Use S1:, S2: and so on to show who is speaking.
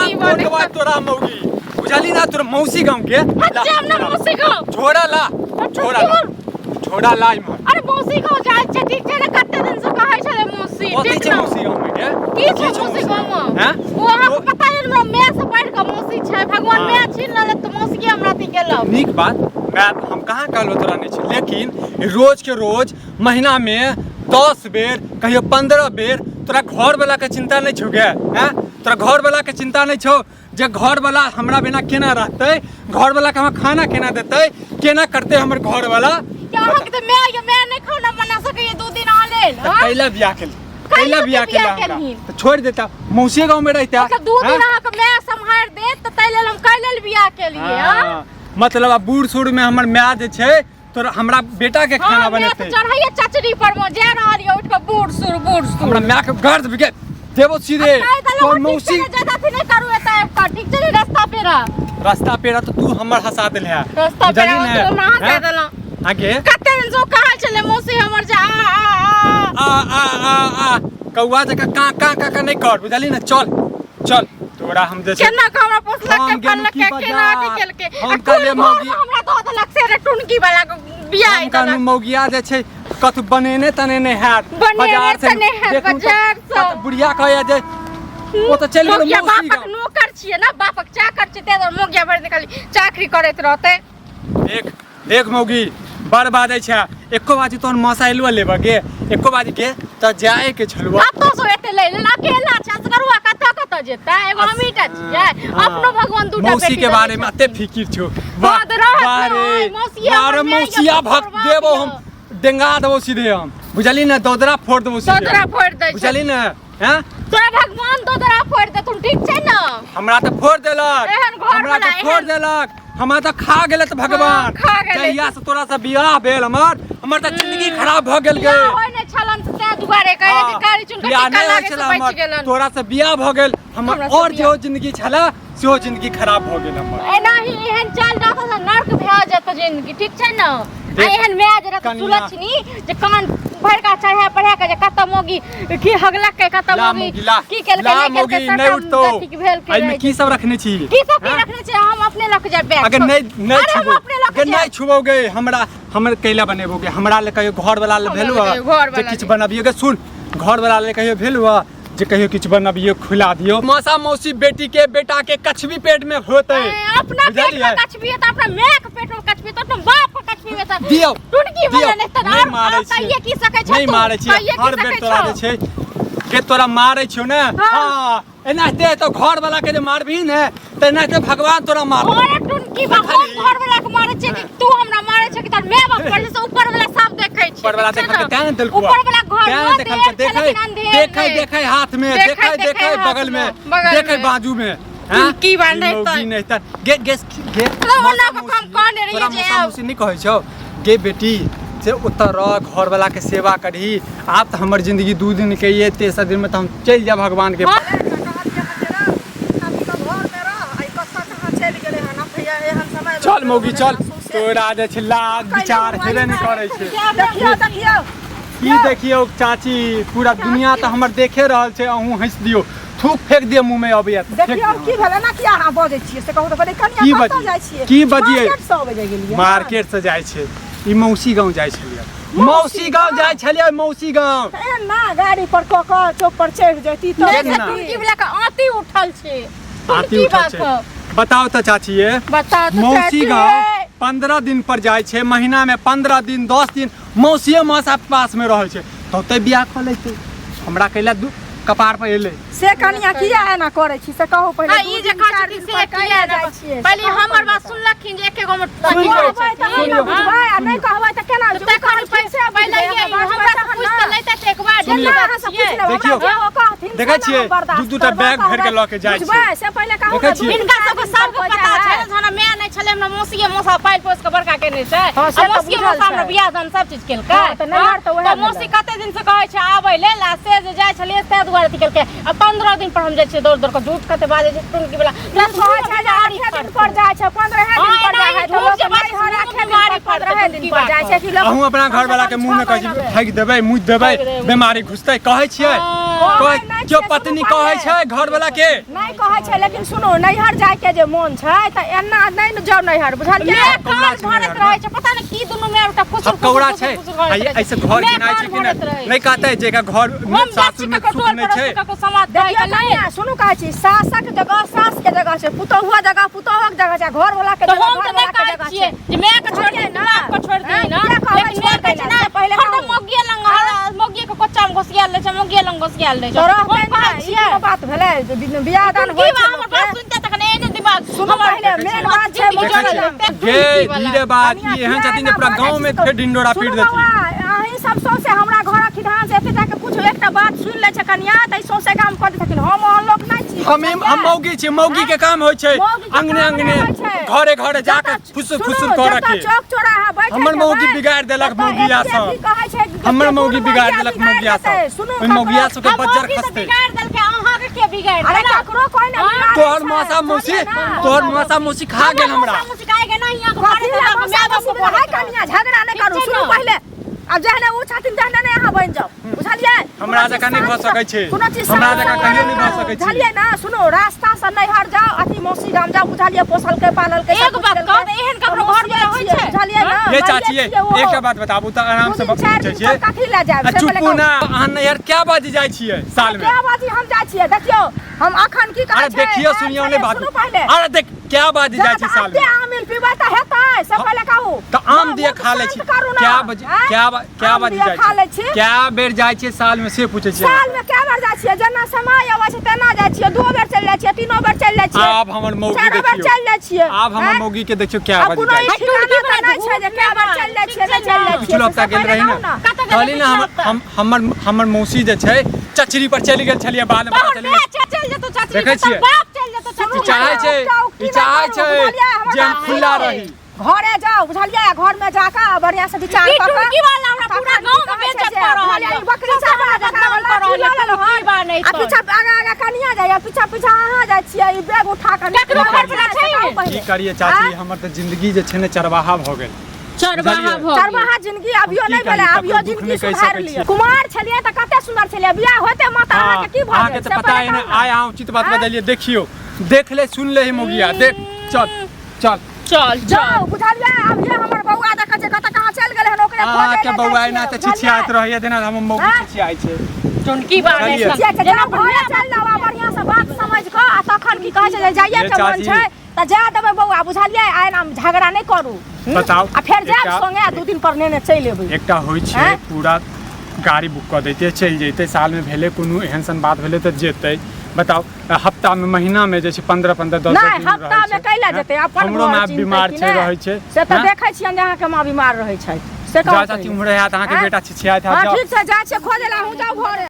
S1: तोरा मौगी बुझाली ना तोर मौसी गांव के
S2: मौसी गांव
S1: छोड़ा ला छोड़ा ला इमहर
S2: अरे मौसी गांव जाय छै ठीक छै ने कते दिन से कहै छले मौसी
S1: ठीक छै मौसी गांव में के
S2: की छै मौसी गांव में
S1: हैं
S2: वो अहाँ को पता है हमरा मैं से पढ़ के मौसी छै भगवान मैं छीन ले त मौसी के हमरा ती गेलौ
S1: नीक बात मैं हम कहां कहलो तोरा नहीं छी लेकिन रोज के रोज महीना में 10 बेर कहियो 15 बेर तोरा घर वाला के चिंता नहीं छौ गे हैं तोरा घर वाला के चिंता नहीं छौ जे घर वाला हमरा बिना केना रहते घर वाला के हम खाना केना देते केना करते हमर घर वाला
S2: अहाँ के त मैं नहीं खाना बना सके 2 दिन आ लेल
S1: कैला बियाह के तो छोड़ देता मौसी गांव में रहता
S2: मतलब 2 दिन अहाँ के मैं संभाल दे त तै लेल हम कैलल बियाह के लिए हां
S1: मतलब अब बूढ़ सूढ़ में हमर माय जे छै तो हमरा बेटा के खाना बनेते
S2: चढ़ाइए चचरी पर में जा रहल उठ के बूढ़ सूढ़
S1: हमरा माय के गर्द बिके देबो सीधे तो मौसी
S2: ज्यादा थी नहीं करू एता का ठीक छै रास्ता पेरा
S1: तो तू हमर हंसा देल है
S2: रास्ता पेरा तो हमरा हंसा देला
S1: आगे
S2: कते दिन से कहल छले मौसी हमर जा
S1: आ कौआ जका का नहीं कर बुझाली ना चल तोरा हम जे
S2: केना हमरा पोसलक के पलक के केना निकल के
S1: हम कहले मौगी
S2: हमरा दो देलक से टुनकी वाला के बियाह है
S1: कानू मौगिया जे छै कत बनेने तने हाथ बाजार से बुढ़िया कहया जे ओ त चल गेल मौसी
S2: बापक नौकर छिए ना बापक चाकर छै ते मौगिया भर निकल चाकरी करैत रहते
S1: देख मौगी बड़ बाजै छै एको बाजी तोन मसाइलवा लेबा गे एको बाजी के त जाए के छलवा
S2: अब तो सो एते ले ले अकेला छ असगरुआ कत जेता एगो हमीटा छिए अपनो भगवान दूटा बेटी
S1: मौसी के बारे में अते फिकिर छौ बारे मौसिया भक्त देबो हम डेंगा देबो सीधे हम बुझली ना दोदरा फोड़ देबो सीधे
S2: दोदरा फोड़ दे
S1: बुझली ना हैं
S2: तोरा भगवान दोदरा फोड़ दे तुम ठीक छै ना
S1: हमरा त फोड़ देलक हमरा त फोड़ देलक हमरा त खा गेल त भगवान जहिया से तोरा से बियाह भेल हमर त जिंदगी खराब भ गेल गे
S2: होय ने छलन से दुबारे कहे जे कारी चुन के टिका लागे से बच गेलन
S1: तोरा से बियाह भ गेल हमर और जो जिंदगी छला सेहो जिंदगी खराब भ गेल हमर
S2: एनाही एहन चल जात त नरक भ जात जिंदगी ठीक छै ना एहन मैज रत सुलछनी जे कान भर का चढ़ा पढ़ा के जे कत मोगी की हगलक के कत मोगी की केल के
S1: नहीं उठतो आई में की सब रखने छी
S2: की सब रखने छी हम अपने लक जाय बैग
S1: अगर नहीं छुबोगे हमरा हमर कैला बनेबोगे हमरा ले कहियो घर वाला ले भेलुआ जे किछ बनाबियोगे सुन घर वाला ले कहियो भेलुआ जे कहियो किछ बनाबियो खुला दियो मौसा मौसी बेटी के बेटा के कछवी पेट में होते
S2: अपना पेट में कछवी है त अपना मां के पेट में कछवी त अपना बाप के कछवी में त
S1: दियो
S2: टुनकी वाला ने त
S1: नहीं मारै छी
S2: ये की सकै छ
S1: नहीं मारै छी हर बेर तोरा जे छै के तोरा मारै छियो ने हां एनाते तो घर वाला के जे मारबी ने त एनाते भगवान तोरा मार
S2: अरे टुनकी भगवान घर वाला के मारै छै कि तू हमरा मारै छै कि त मैं बाप पर से ऊपर वाला सब देखै छी
S1: ऊपर वाला देखै तेन दिल को
S2: ऊपर वाला घर
S1: देखै हाथ में देखै बगल में देखै बाजू में
S2: हां की बांधै त
S1: नहीं त गे
S2: ओना को काम करने रही जे
S1: मौसी नहीं कहै छौ गे बेटी से उतर घर वाला के सेवा करही आप तो हमर जिंदगी 2 दिन के ये तेसर दिन में तो हम चल जा भगवान के चल मौगी चल तोरा जे छिल्ला विचार हेबे नहीं करे छै देखियो चाची पूरा दुनिया तो हमर देखे रहल छै अहूँ हंस दियो थूक फेंक दियो मुंह में अबिया
S3: देखियो की भेलै ना कि अहाँ बजै छियै से कहू त कहै कनिया कत जाय छियै
S1: की बजिए
S3: मार्केट से बजे गेलियै
S1: मार्केट से जाय छै ई मौसी गांव जाय छलियै मौसी गांव जाय छलियै मौसी गांव
S3: ना गाड़ी पर क चौक पर चढ़ जैती त
S2: टुनकी वाला के आती उठल छै
S1: आती उठल छै बताओ त चाची ये
S2: बताओ त
S1: मौसी गांव 15 दिन पर जाय छै महीना में 15 दिन 10 दिन मौसीए मौसा पास में रहै छै त ओते बियाह क लै छै हमरा कैला कपार पे एले
S3: से कनिया किया एना करे छी से कहू पहिले
S2: ई जे खाची से किया जाय छियै पहले हमर बात सुनलखिन जे एके गो में
S3: बुझबै त हम बुझबै आ नहीं कहबै त केना
S2: त कनि पैसा पहिले हमरा से पूछ त लैता त एक बार
S1: देखियो देखै छियै दू टा बैग भर के ल के जाय छै
S3: बुझबै से पहिले कहू
S2: इनका सब सबके पता छै जना मैं नहीं छले हमरा मौसी मौसा पाइल पोस के बड़का केने छै आ मौसी मौसा हमरा बियाह दान सब चीज केलकै त मौसी कते दिन से कहै छै आबै ले ला से जे जाय छलिए से दुआरे निकल के अब 15 दिन पर हम जाय छियै दौड़ के झूठ कते बाजे छै टुनकी वाला 10 दिन
S3: पर जाय छै 15 दिन पर जाय है तो लोग भाई हरा खेमारी 15 दिन पर जाय छै कि लोग
S1: अहूँ अपना घर वाला के मुंह में कहै छी ठग देबै मुझ देबै बीमारी घुसतै कहै छियै
S3: नहीं
S1: जो पत्नी कहै छै घर वाला के
S3: नहीं कहै छै लेकिन सुनो नैहर जाय के जे मन छै त एना नहीं न जाओ नैहर बुझलियै
S2: काज भरत रहै छै पता नहीं की दुनु में एकटा फुसुर
S1: कौड़ा छै ऐसे घर गिनाय छै कि नहीं कहते जे का घर में सासुर में सुख नहीं छै
S2: समाज दे के नहीं
S3: सुनु कहै छी सासक जगह सास के जगह छै पुतहुआ जगह पुतहुक जगह छै घर वाला के जगह घर वाला के जगह छै
S2: जे मैं के छोड़ दे ना बाप को छोड़ दे ना लेकिन मैं कहै छै ना पहले हम मोगिया लंग मोगिया के कोच्चा में घोसियाल ले छै मोगिया लंग घोसियाल ले छै
S3: तोरा बात भेलै बियाह दान होय छै
S2: हमर बात सुनते तखन एने दिमाग
S3: सुनो पहले मेन बात छै
S1: गे धीरे बात की एहन छथिन जे पूरा गांव में फेर डिंडोरा पीट देथिन
S3: अहीं सब सौसे हमरा घर खिधान से एते जाके कुछ एकटा बात सुन ले छै कन्या त सौसे काम कर देथिन हम अहाँ लोग नहीं छी
S1: हम मौगी छी मौगी के काम होय छै अंगने अंगने घरे घरे जाके फुसुर फुसुर कर के
S3: चौक चौराहा बैठ
S1: हमर मौगी बिगाड़ देलक मौगिया सब हमर मौगी बिगाड़ देलक मौगिया सब ओइ मौगिया सब के बज्जर खसते
S2: बिगाड़ देलके अहाँ के के बिगाड़
S3: अरे ककरो कोई ना
S1: तोहर मौसा मौसी खा गेल हमरा
S2: मौसी खाए के नहीं यहाँ घर में बाप को
S3: हाय कन्या झगड़ा नहीं करू सुनो पहले अब जहने उ छथिन तहने नहीं अहाँ बन जाओ बुझलियै
S1: हमरा जका नहीं भ सकै छै हमरा जका कहियो नहीं भ सकै छै
S3: बुझलियै ना सुनो रास्ता से नैहर जाओ अथी मौसी गाम जाओ बुझलियै पोसल के पालल के
S2: एक बात कह दे एहन ककरो घर में होय छै
S3: बुझलियै ना
S1: ये चाची एकटा बात बताबू त आराम से पूछै छियै
S3: कथि ला जाब
S1: चुप ना अहाँ नैहर क्या बाजी जाइ छियै साल में
S3: क्या बाजी हम जाइ छियै देखियो हम अखन की कहै
S1: अरे देखियो सुनियो ने बात अरे देख क्या बाजी जाइ छी साल में
S3: आमिल पीबै त हेतै सब पहले कहू
S1: त आम दिए खा ले छी क्या बाजी जाइ छी क्या बेर जाइ छी साल में से पूछै छियै
S3: साल में क्या बार जाइ छियै जेना समय आबै छै तेना जाइ छियै दो बेर चल जाइ छियै तीनो बेर चल जाइ छियै
S1: आब हमर मौगी
S3: देखियो चल जाइ छियै
S1: आब हमर मौगी के देखियो क्या बाजी जाइ छी
S3: नहीं छै जे क्या बार चल जाइ छियै चल जाइ छियै
S1: कुछ लोग ता गेल रही ना कहली ना हमर मौसी जे छै चचरी पर चली गेल छलिए बाद में पता चली
S2: चल जतो चाची
S1: देखै छियै
S2: बाप चल जतो चाची
S1: चाहै छै जे हम खुला रही
S3: घरे जाओ बुझलियै घर में जाके बढ़िया से विचार
S2: ई टुकी वाला हमरा पूरा गांव में बेइज्जत कर रहल है
S3: बकरी चाबा जकरा वाला
S2: की बा नहीं
S3: आ पीछा आगा कनिया जाय पीछा अहाँ जाइ छियै ई बैग उठा के
S2: केकरो पर छै
S1: की करिए चाची हमर त जिंदगी जे छै ने चरवाहा भ गेल
S3: चरवाहा जिंदगी अभियो नहीं भेलै अभियो जिंदगी सुधार लियो कुमार छलिए त कते सुंदर छलिए बियाह होते माता अहाँ के की भ
S1: अहाँ के त पता है ना आय अहाँ उचित बात बदलिए देखियो देख ले सुन ले ही मोगिया देख चल
S3: जाओ बुझलिए अब ये हमर बौआ देख छै कत कहां चल गेलै हन ओकरे खोजे
S1: के बौआ ना त छिछियात रहैया देना हम मौगी छिछियाइ छै
S2: चुनकी बार नहीं
S3: जेना भोरे चल लावा बढ़िया से बात समझ क आ तखन की कहै छै जाइए के मन छै त जा देबै बौआ बुझलिए आइ नाम झगड़ा नहीं करू
S1: बताओ
S3: आ फेर जाब संगे 2 दिन पर नेने चल एबै
S1: एकटा होय छै पूरा गाड़ी बुक क दैते चल जैते साल में भेले कोनो एहन सन बात भेले त जेतै बताओ हफ्ता में महीना में जे छै 15 10 दिन
S3: नहीं हफ्ता में कैला जेतै अपन
S1: हमरो मां बीमार छै रहै छै
S3: से त देखै छियन जे अहाँ के मां बीमार रहै छै से कहै
S1: चाची उम्र है अहाँ के बेटा छिछियात है
S3: ठीक छै जा छै खोजे ला हूं जाऊ घरे।